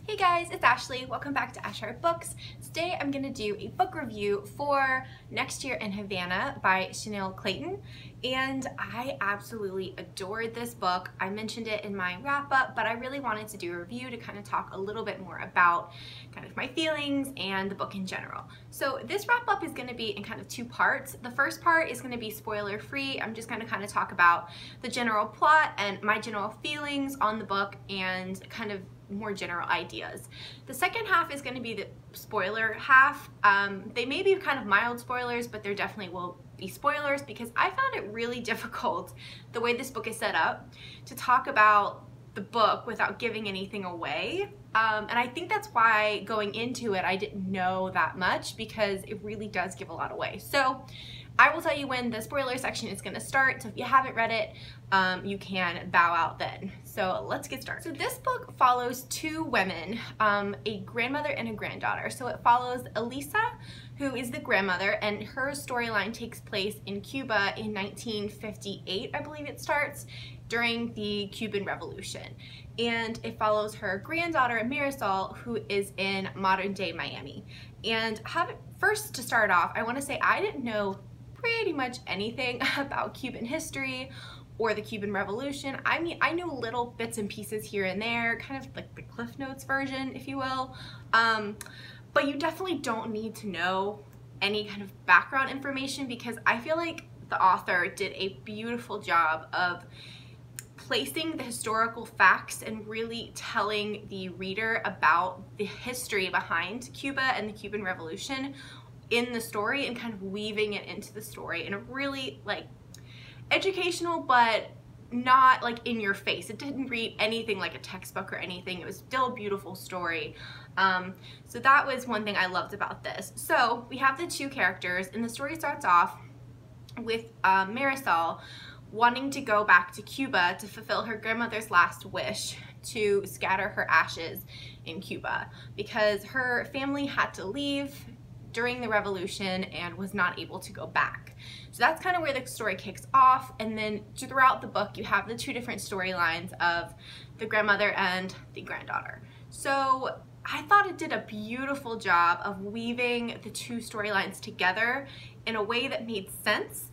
Hey guys, it's Ashley. Welcome back to Ash Art Books. Today I'm going to do a book review for Next Year in Havana by Chanel Clayton, and I absolutely adored this book. I mentioned it in my wrap-up, but I really wanted to do a review to kind of talk a little bit more about kind of my feelings and the book in general. So this wrap-up is going to be in kind of two parts. The first part is going to be spoiler-free. I'm just going to kind of talk about the general plot and my general feelings on the book and kind of more general ideas. The second half is going to be the spoiler half. They may be kind of mild spoilers, but there definitely will be spoilers because I found it really difficult, the way this book is set up, to talk about the book without giving anything away. And I think that's why going into it I didn't know that much, because it really does give a lot away. So I will tell you when the spoiler section is going to start, so if you haven't read it, you can bow out then. So let's get started. So this book follows two women, a grandmother and a granddaughter. So it follows Elise, who is the grandmother, and her storyline takes place in Cuba in 1958, I believe it starts, during the Cuban Revolution. And it follows her granddaughter, Marisol, who is in modern day Miami. And first, to start off, I want to say I didn't know pretty much anything about Cuban history or the Cuban Revolution. I mean, I knew little bits and pieces here and there, kind of like the Cliff Notes version, if you will. But you definitely don't need to know any kind of background information, because I feel like the author did a beautiful job of placing the historical facts and really telling the reader about the history behind Cuba and the Cuban Revolution in the story, and kind of weaving it into the story in a really like educational but not like in your face. It didn't read anything like a textbook or anything. It was still a beautiful story. So that was one thing I loved about this. So we have the two characters, and the story starts off with Marisol wanting to go back to Cuba to fulfill her grandmother's last wish to scatter her ashes in Cuba, because her family had to leave during the revolution and was not able to go back. So that's kind of where the story kicks off, and then throughout the book you have the two different storylines of the grandmother and the granddaughter. So I thought it did a beautiful job of weaving the two storylines together in a way that made sense.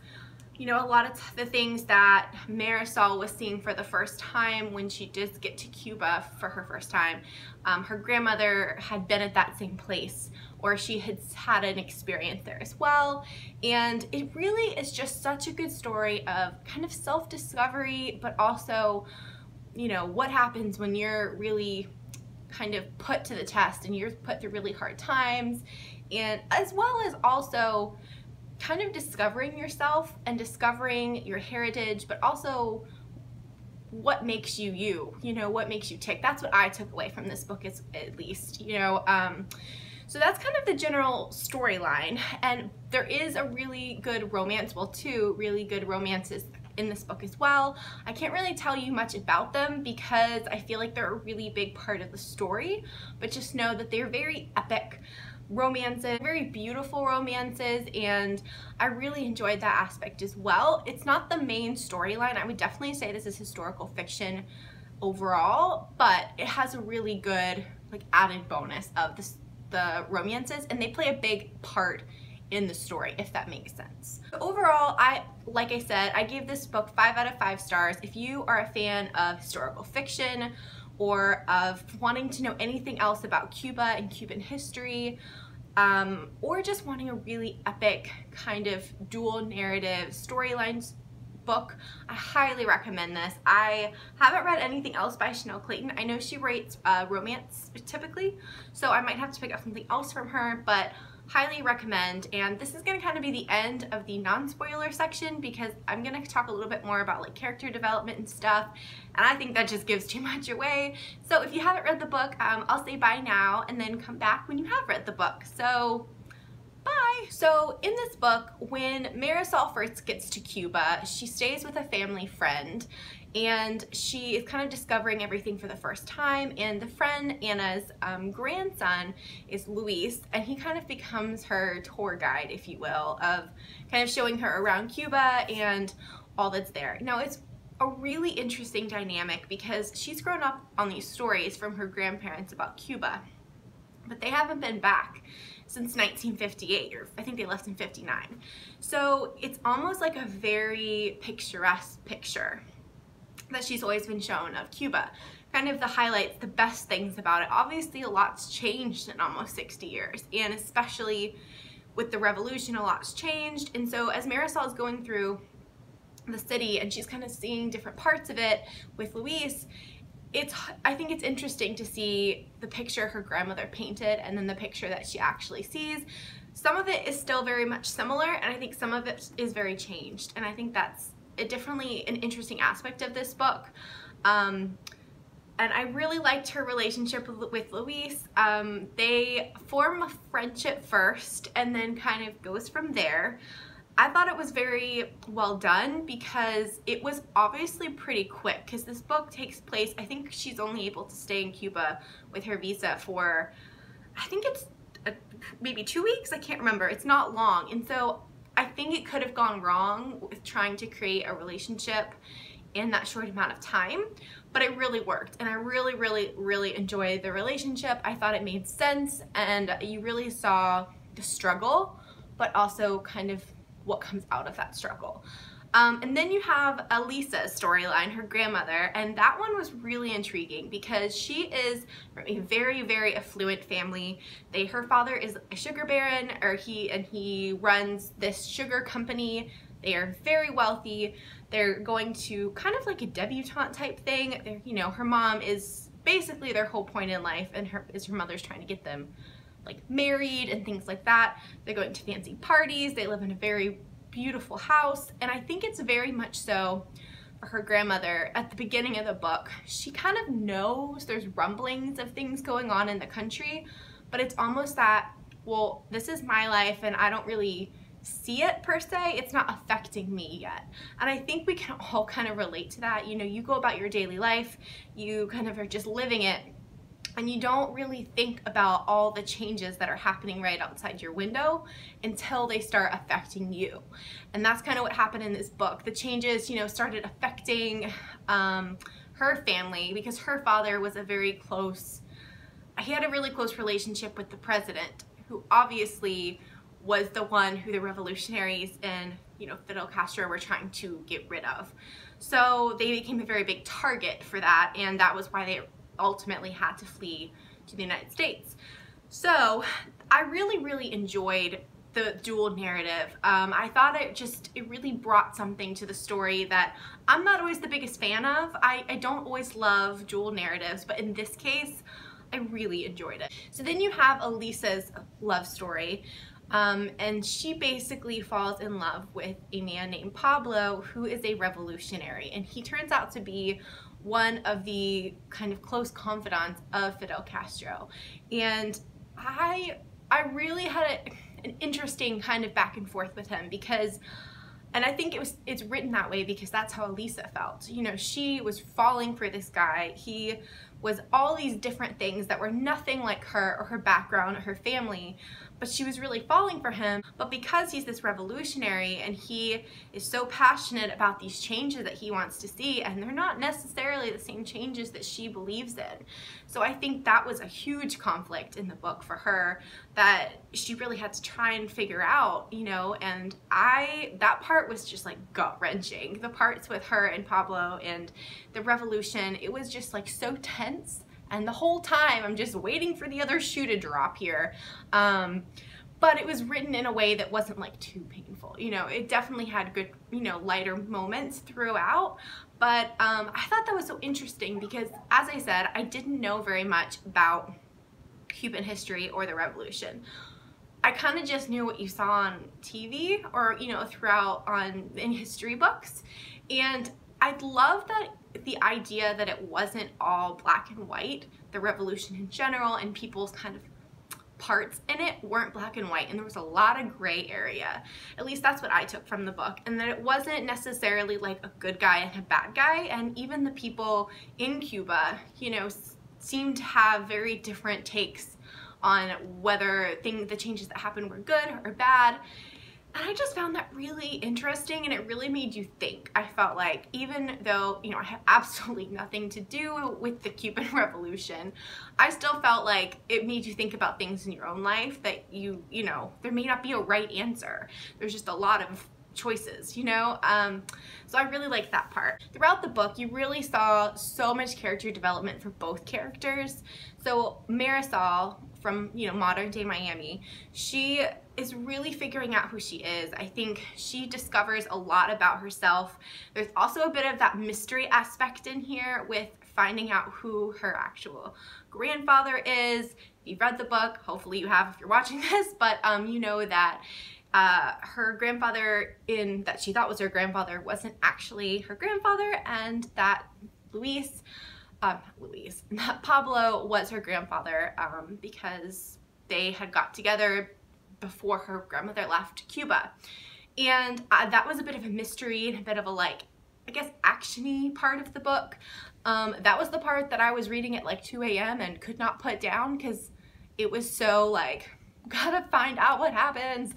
You know, a lot of the things that Marisol was seeing for the first time when she did get to Cuba for her first time, her grandmother had been at that same place, or she had had an experience there as well. And it really is just such a good story of kind of self-discovery, but also, you know, what happens when you're really kind of put to the test and you're put through really hard times, and as well as also kind of discovering yourself and discovering your heritage, but also what makes you you, you know, what makes you tick. That's what I took away from this book, at least, you know. So that's kind of the general storyline, and there is a really good romance, well, two really good romances in this book as well. I can't really tell you much about them because I feel like they're a really big part of the story, but just know that they're very epic romances, very beautiful romances, and I really enjoyed that aspect as well. It's not the main storyline. I would definitely say this is historical fiction overall, but it has a really good like added bonus of the romances, and they play a big part in the story, if that makes sense. Overall, like I said, I gave this book 5 out of 5 stars. If you are a fan of historical fiction or of wanting to know anything else about Cuba and Cuban history, or just wanting a really epic kind of dual narrative storylines book, I highly recommend this. I haven't read anything else by Chanel Clayton. I know she writes romance typically, so I might have to pick up something else from her, but highly recommend. And this is going to kind of be the end of the non-spoiler section, because I'm going to talk a little bit more about like character development and stuff, and I think that just gives too much away. So if you haven't read the book, I'll say bye now and then come back when you have read the book. So bye! So in this book, when Marisol first gets to Cuba, she stays with a family friend, and she is kind of discovering everything for the first time, and the friend, Anna's grandson, is Luis, and he kind of becomes her tour guide, if you will, of kind of showing her around Cuba and all that's there. Now, it's a really interesting dynamic because she's grown up on these stories from her grandparents about Cuba, but they haven't been back since 1958, or I think they left in 59. So it's almost like a very picturesque picture that she's always been shown of Cuba. Kind of the highlights, the best things about it. Obviously a lot's changed in almost 60 years, and especially with the revolution, a lot's changed. And so as Marisol is going through the city and she's kind of seeing different parts of it with Luis, I think it's interesting to see the picture her grandmother painted and then the picture that she actually sees. Some of it is still very much similar, and I think some of it is very changed, and I think that's definitely an interesting aspect of this book. And I really liked her relationship with Luis. They form a friendship first and then kind of goes from there. I thought it was very well done because it was obviously pretty quick, because this book takes place, I think she's only able to stay in Cuba with her visa for, I think it's maybe 2 weeks, I can't remember, it's not long. And so I think it could have gone wrong with trying to create a relationship in that short amount of time, but it really worked, and I really enjoyed the relationship. I thought it made sense, and you really saw the struggle, but also kind of what comes out of that struggle. And then you have Elise's storyline, her grandmother, and that one was really intriguing because she is from a very affluent family. Her father is a sugar baron, he runs this sugar company. They are very wealthy. They're going to kind of like a debutante type thing. You know, her mom is basically their whole point in life, and her mother's trying to get them like married and things like that. They're going to fancy parties. They live in a very beautiful house, and I think it's very much so for her grandmother. At the beginning of the book, she kind of knows there's rumblings of things going on in the country, but it's almost that, well, this is my life and I don't really see it per se. It's not affecting me yet. And I think we can all kind of relate to that. You know, you go about your daily life, you kind of are just living it, and you don't really think about all the changes that are happening right outside your window until they start affecting you. And that's kind of what happened in this book. The changes, you know, started affecting her family because her father was he had a really close relationship with the president, who obviously was the one who the revolutionaries and, you know, Fidel Castro were trying to get rid of. So they became a very big target for that, and that was why they ultimately had to flee to the United States. So I really enjoyed the dual narrative. I thought it really brought something to the story that I'm not always the biggest fan of. I don't always love dual narratives, but in this case, I really enjoyed it. So then you have Elise's love story, and she basically falls in love with a man named Pablo, who is a revolutionary, and he turns out to be one of the kind of close confidants of Fidel Castro. And I really had an interesting kind of back and forth with him because, and I think it's written that way because that's how Elise felt. You know, she was falling for this guy. He was all these different things that were nothing like her or her background or her family, but she was really falling for him. But because he's this revolutionary and he is so passionate about these changes that he wants to see, and they're not necessarily the same changes that she believes in. So I think that was a huge conflict in the book for her that she really had to try and figure out, you know, and that part was just like gut-wrenching. The parts with her and Pablo and the revolution, it was just like so tense. And the whole time I'm just waiting for the other shoe to drop here. But it was written in a way that wasn't like too painful. You know, it definitely had good, you know, lighter moments throughout. But I thought that was so interesting because, as I said, I didn't know very much about Cuban history or the revolution. I kind of just knew what you saw on TV or, you know, in history books. And I love that the idea that it wasn't all black and white, the revolution in general and people's kind of parts in it weren't black and white, and there was a lot of gray area. At least that's what I took from the book, and that it wasn't necessarily like a good guy and a bad guy, and even the people in Cuba, you know, seemed to have very different takes on whether the changes that happened were good or bad. And I just found that really interesting, and it really made you think. I felt like, even though, you know, I have absolutely nothing to do with the Cuban Revolution, I still felt like it made you think about things in your own life that you know, there may not be a right answer. There's just a lot of choices, you know? So I really liked that part. Throughout the book, you really saw so much character development for both characters. So Marisol from, you know, modern day Miami, she is really figuring out who she is. I think she discovers a lot about herself. There's also a bit of that mystery aspect in here with finding out who her actual grandfather is. If you've read the book, hopefully you have if you're watching this, but you know that her grandfather that she thought was her grandfather wasn't actually her grandfather, and that Pablo was her grandfather because they had got together before her grandmother left Cuba. And that was a bit of a mystery and a bit of a, like, I guess, action-y part of the book. That was the part that I was reading at like 2 a.m. and could not put down because it was so like, gotta find out what happens.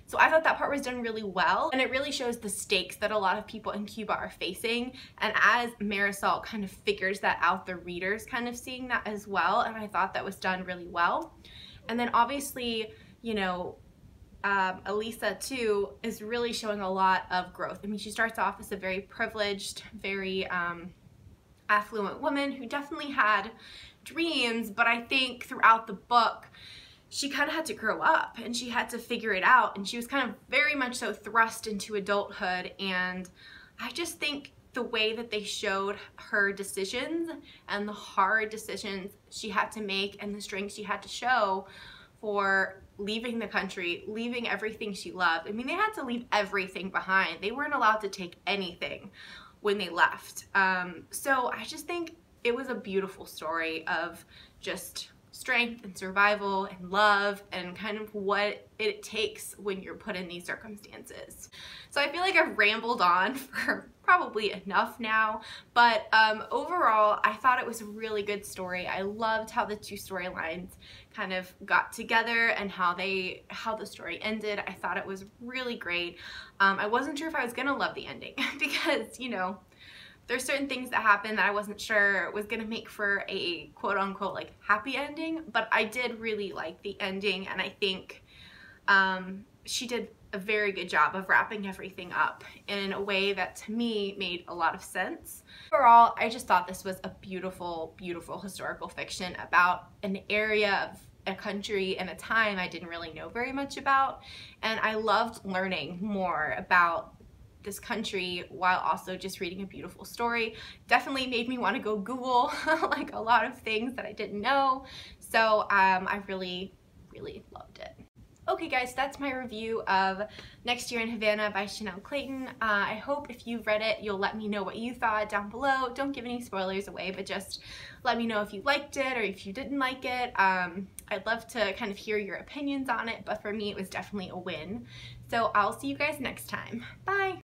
So I thought that part was done really well, and it really shows the stakes that a lot of people in Cuba are facing, and as Marisol kind of figures that out, the reader's kind of seeing that as well, and I thought that was done really well. And then obviously, you know, Elise too is really showing a lot of growth. I mean, she starts off as a very privileged, very affluent woman who definitely had dreams, but I think throughout the book she kind of had to grow up and she had to figure it out, and she was kind of very much so thrust into adulthood. And I just think the way that they showed her decisions and the hard decisions she had to make and the strength she had to show for leaving the country, leaving everything she loved. I mean, they had to leave everything behind. They weren't allowed to take anything when they left. So I just think it was a beautiful story of just strength and survival and love and kind of what it takes when you're put in these circumstances. So I feel like I've rambled on for probably enough now, but overall I thought it was a really good story. I loved how the two storylines kind of got together and how the story ended. I thought it was really great. I wasn't sure if I was gonna love the ending because, you know, there's certain things that happened that I wasn't sure was gonna make for a quote-unquote like happy ending, but I did really like the ending, and I think she did a very good job of wrapping everything up in a way that to me made a lot of sense. Overall, I just thought this was a beautiful, beautiful historical fiction about an area of a country and a time I didn't really know very much about, and I loved learning more about this country while also just reading a beautiful story. Definitely made me want to go Google like a lot of things that I didn't know. So I really, really loved it. Okay guys, that's my review of Next Year in Havana by Chanel Clayton. I hope if you've read it, you'll let me know what you thought down below. Don't give any spoilers away, but just let me know if you liked it or if you didn't like it. I'd love to kind of hear your opinions on it, but for me it was definitely a win. So I'll see you guys next time. Bye!